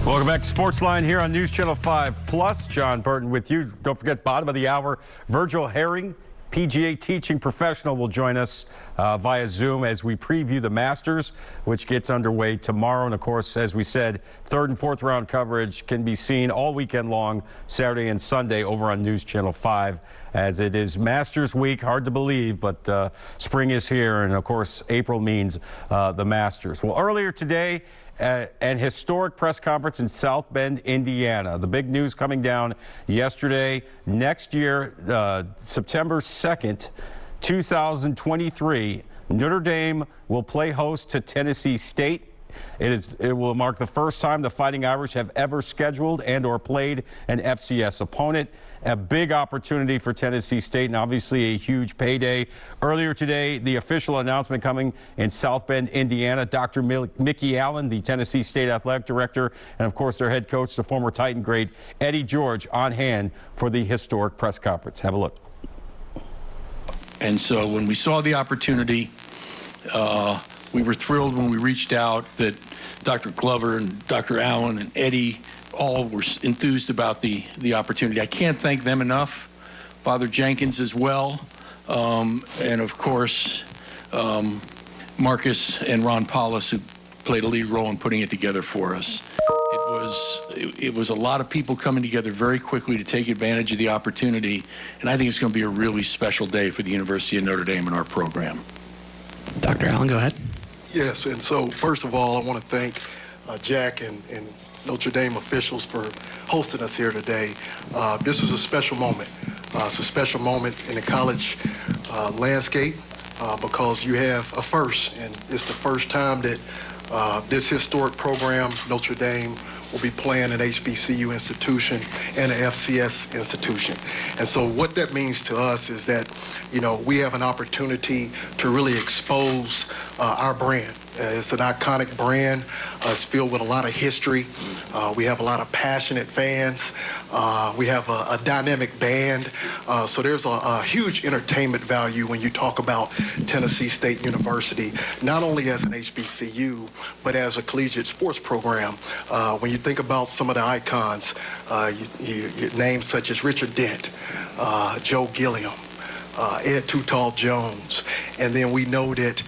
Welcome back to SportsLine here on News Channel 5 Plus. Jon Burton with you. Don't forget, bottom of the hour, Virgil Herring, PGA teaching professional, will join us via Zoom as we preview the Masters, which gets underway tomorrow. And of course, as we said, third and fourth round coverage can be seen all weekend long, Saturday and Sunday, over on News Channel 5, as it is Masters week. Hard to believe, but spring is here. And of course, April means the Masters. Well, earlier today, an historic press conference in South Bend, Indiana. The big news coming down yesterday. Next year, September 2nd, 2023, Notre Dame will play host to Tennessee State. It will mark the first time the Fighting Irish have ever scheduled and or played an FCS opponent. A big opportunity for Tennessee State, and obviously a huge payday. Earlier today, the official announcement coming in South Bend, Indiana. Dr. Mickey Allen, the Tennessee State Athletic Director, and of course their head coach, the former Titan great Eddie George, on hand for the historic press conference. Have a look. And so when we saw the opportunity, we were thrilled when we reached out that Dr. Glover and Dr. Allen and Eddie all were enthused about the opportunity. I can't thank them enough. Father Jenkins as well. And of course, Marcus and Ron Paulus, who played a lead role in putting it together for us. It was a lot of people coming together very quickly to take advantage of the opportunity. And I think it's going to be a really special day for the University of Notre Dame and our program. Dr. Allen, go ahead. Yes, and so first of all, I want to thank Jack and Notre Dame officials for hosting us here today. This is a special moment. It's a special moment in the college landscape because you have a first, and it's the first time that this historic program, Notre Dame, will be playing an HBCU institution and an FCS institution. And so what that means to us is that, you know, we have an opportunity to really expose our brand. It's an iconic brand. It's filled with a lot of history. We have a lot of passionate fans. We have a dynamic band. So there's a huge entertainment value when you talk about Tennessee State University, not only as an HBCU, but as a collegiate sports program. When you think about some of the icons, names such as Richard Dent, Joe Gilliam, Ed Too Tall Jones, and then we know that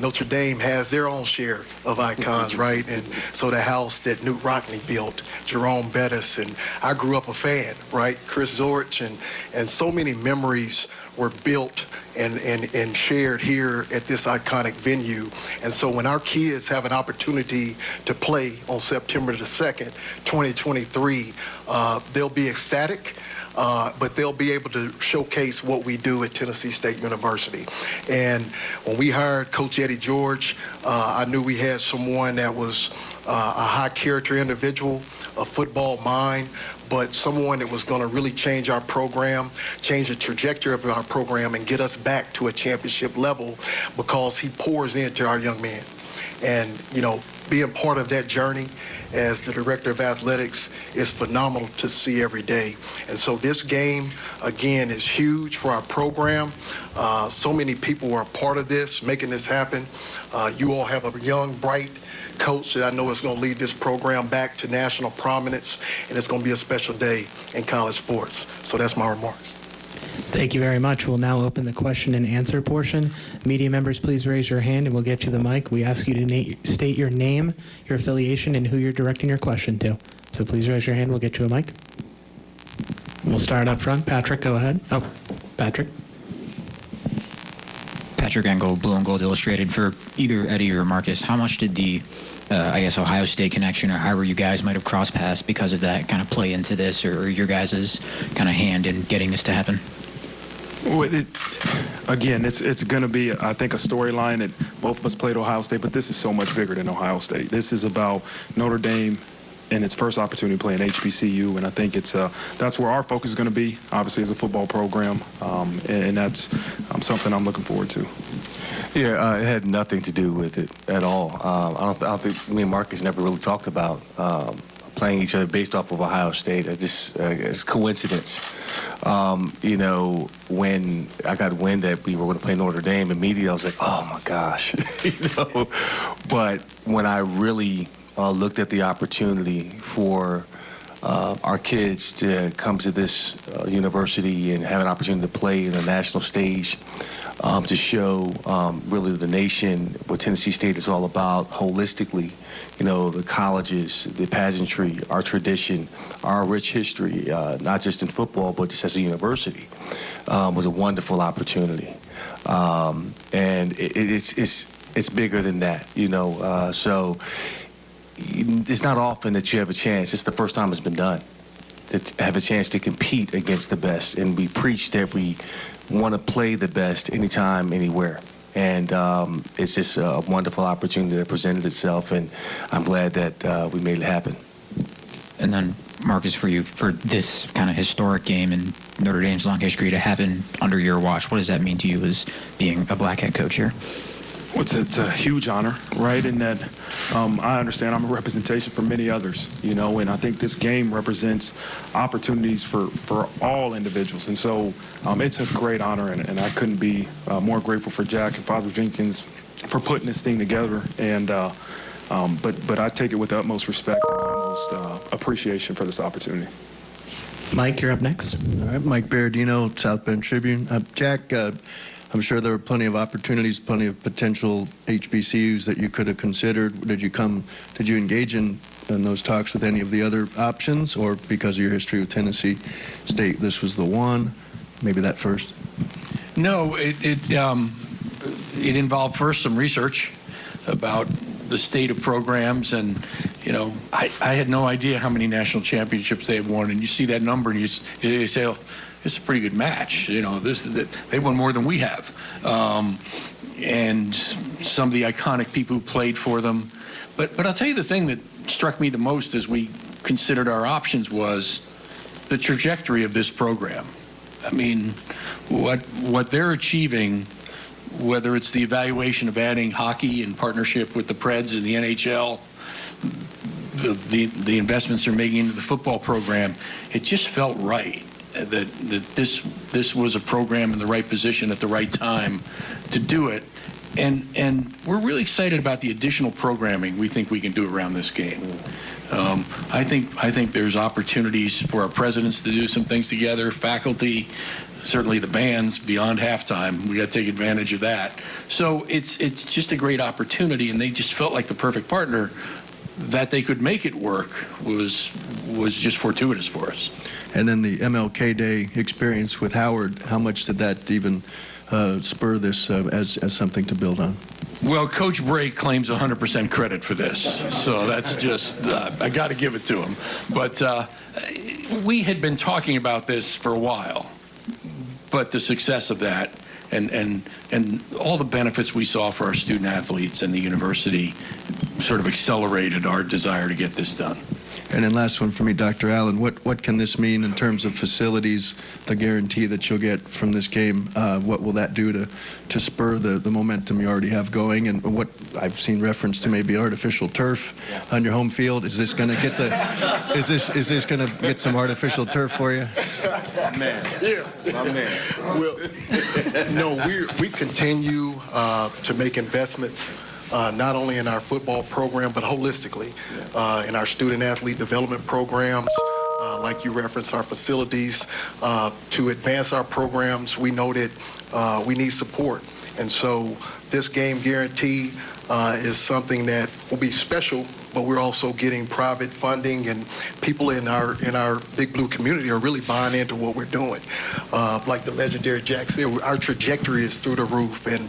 Notre Dame has their own share of icons, right? And so the house that Newt Rockne built, Jerome Bettis, and I grew up a fan, right? Chris Zorich, and so many memories were built and shared here at this iconic venue. And so when our kids have an opportunity to play on September the 2nd, 2023, they'll be ecstatic. But they'll be able to showcase what we do at Tennessee State University. And when we hired Coach Eddie George, I knew we had someone that was a high character individual, a football mind, but someone that was going to really change our program, change the trajectory of our program, and get us back to a championship level because he pours into our young men. And, you know, being part of that journey as the director of athletics is phenomenal to see every day. And so this game, again, is huge for our program. So many people are a part of this, making this happen. You all have a young, bright coach that I know is going to lead this program back to national prominence, and it's going to be a special day in college sports. So that's my remarks. Thank you very much. We'll now open the question and answer portion. Media members, please raise your hand and we'll get you the mic. We ask you to state your name, your affiliation, and who you're directing your question to. So please raise your hand. We'll get you a mic. We'll start up front. Patrick, go ahead. Oh, Patrick. Patrick Engel, Blue and Gold Illustrated. For either Eddie or Marcus, how much did the, I guess, Ohio State connection, or however you guys might have crossed paths because of that, kind of play into this, or your guys' kind of hand in getting this to happen? Well, again, it's going to be, I think, a storyline that both of us played Ohio State, but this is so much bigger than Ohio State. This is about Notre Dame and its first opportunity to play an HBCU, and I think that's where our focus is going to be, obviously, as a football program, and that's something I'm looking forward to. Yeah, it had nothing to do with it at all. I don't think me and Marcus never really talked about playing each other based off of Ohio State. It's coincidence. You know, when I got wind that we were going to play Notre Dame, immediately I was like, oh my gosh, you know. But when I really looked at the opportunity for our kids to come to this university and have an opportunity to play in the national stage, to show really the nation what Tennessee State is all about holistically. You know, the colleges, the pageantry, our tradition, our rich history, not just in football, but just as a university, was a wonderful opportunity. And it's bigger than that, you know. So it's not often that you have a chance. It's the first time it's been done, to have a chance to compete against the best. And we preach that we want to play the best anytime, anywhere. And it's just a wonderful opportunity that presented itself, and I'm glad that we made it happen. And then, Marcus, for you, for this kind of historic game in Notre Dame's long history to happen under your watch, what does that mean to you as being a black head coach here? Well, it's a huge honor, right? In that I understand I'm a representation for many others, you know, and I think this game represents opportunities for all individuals. And so it's a great honor, and I couldn't be more grateful for Jack and Father Jenkins for putting this thing together. And but I take it with the utmost respect and utmost appreciation for this opportunity. Mike, you're up next. All right, Mike Berardino, South Bend Tribune. Jack, I'm sure there were plenty of opportunities, plenty of potential HBCUs that you could have considered. Did you engage in those talks with any of the other options, or because of your history with Tennessee State, this was the one? Maybe that first. No, it involved first some research about the state of programs, and you know, I had no idea how many national championships they had won, and you see that number and you say, oh, it's a pretty good match. You know, they won more than we have, and some of the iconic people who played for them. But I'll tell you, the thing that struck me the most as we considered our options was the trajectory of this program. I mean, what they're achieving, whether it's the evaluation of adding hockey in partnership with the Preds and the NHL, the investments they're making into the football program, it just felt right that this was a program in the right position at the right time to do it. And we're really excited about the additional programming we think we can do around this game. I think there's opportunities for our presidents to do some things together, faculty, certainly the bands beyond halftime. We got to take advantage of that. So it's just a great opportunity, and they just felt like the perfect partner. That they could make it work was just fortuitous for us. And then the MLK Day experience with Howard, how much did that even spur this as something to build on? Well, Coach Bray claims 100% credit for this, so that's just, I got to give it to him. But we had been talking about this for a while, but the success of that and all the benefits we saw for our student athletes and the university sort of accelerated our desire to get this done. And then last one for me, Dr. Allen, what can this mean in terms of facilities, the guarantee that you'll get from this game? What will that do to spur the momentum you already have going? And what I've seen reference to maybe artificial turf on your home field. Is this going to get is this going to get some artificial turf for you? Man. Yeah. My man. Well, no, we continue to make investments not only in our football program, but holistically in our student athlete development programs. Like you referenced, our facilities. To advance our programs, we know that we need support. And so this game guarantee is something that will be special, but we're also getting private funding, and people in our Big Blue community are really buying into what we're doing. Like the legendary Jack said, our trajectory is through the roof, and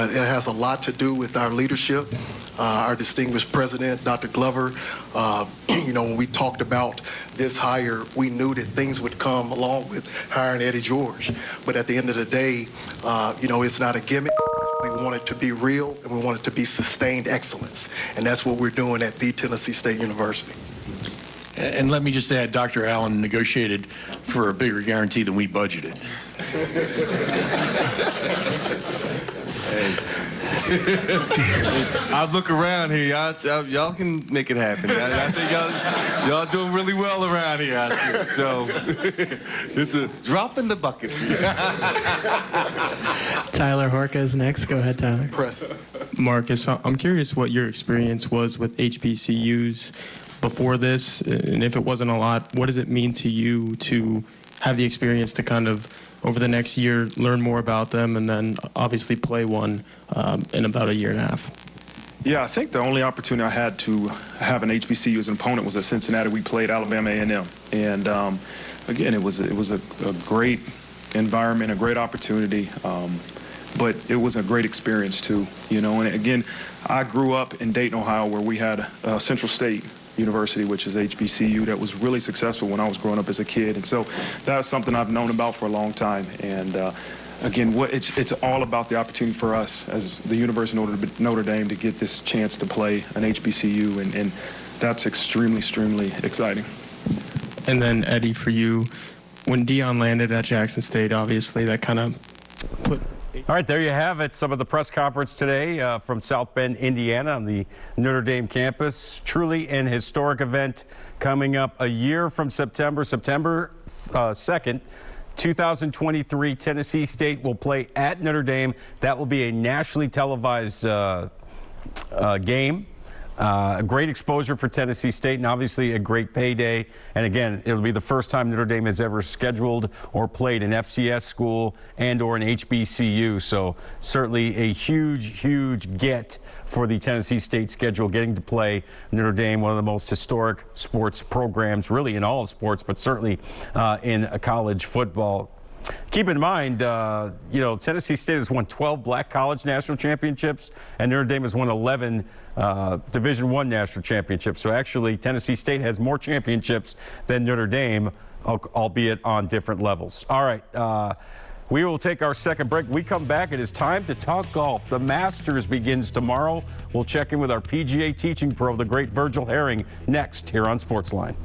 it has a lot to do with our leadership. Our distinguished president, Dr. Glover, you know, when we talked about this hire, we knew that things would come along with hiring Eddie George. But at the end of the day, you know, it's not a gimmick. We want it to be real, and we want it to be sustained excellence. And that's what we're doing at the Tennessee State University. And let me just add, Dr. Allen negotiated for a bigger guarantee than we budgeted. I look around here, y'all can make it happen. I think y'all doing really well around here, I see. So it's a drop in the bucket for you. Tyler Horka is next. Go ahead, Tyler. Impressive. Marcus, I'm curious what your experience was with HBCUs before this, and if it wasn't a lot, what does it mean to you to have the experience to kind of, over the next year, learn more about them and then obviously play one in about a year and a half? Yeah, I think the only opportunity I had to have an HBCU as an opponent was at Cincinnati. We played Alabama A&M, and again, it was a great environment, a great opportunity, but it was a great experience too. You know, and again, I grew up in Dayton, Ohio, where we had Central State University, which is HBCU, that was really successful when I was growing up as a kid, and so that's something I've known about for a long time. And again, it's all about the opportunity for us as the University of Notre Dame to get this chance to play an HBCU, and that's extremely exciting. And then Eddie, for you, when Dion landed at Jackson State, obviously that kind of put. All right, there you have it. Some of the press conference today from South Bend, Indiana, on the Notre Dame campus. Truly an historic event coming up a year from September 2nd. 2023, Tennessee State will play at Notre Dame. That will be a nationally televised game. A great exposure for Tennessee State, and obviously a great payday. And again, it'll be the first time Notre Dame has ever scheduled or played an FCS school and or an HBCU. So certainly a huge get for the Tennessee State schedule, getting to play Notre Dame, one of the most historic sports programs, really in all of sports, but certainly in college football. Keep in mind, Tennessee State has won 12 black college national championships, and Notre Dame has won 11 Division I national championships. So actually, Tennessee State has more championships than Notre Dame, albeit on different levels. All right, we will take our second break. We come back. It is time to talk golf. The Masters begins tomorrow. We'll check in with our PGA teaching pro, the great Virgil Herring, next here on SportsLine.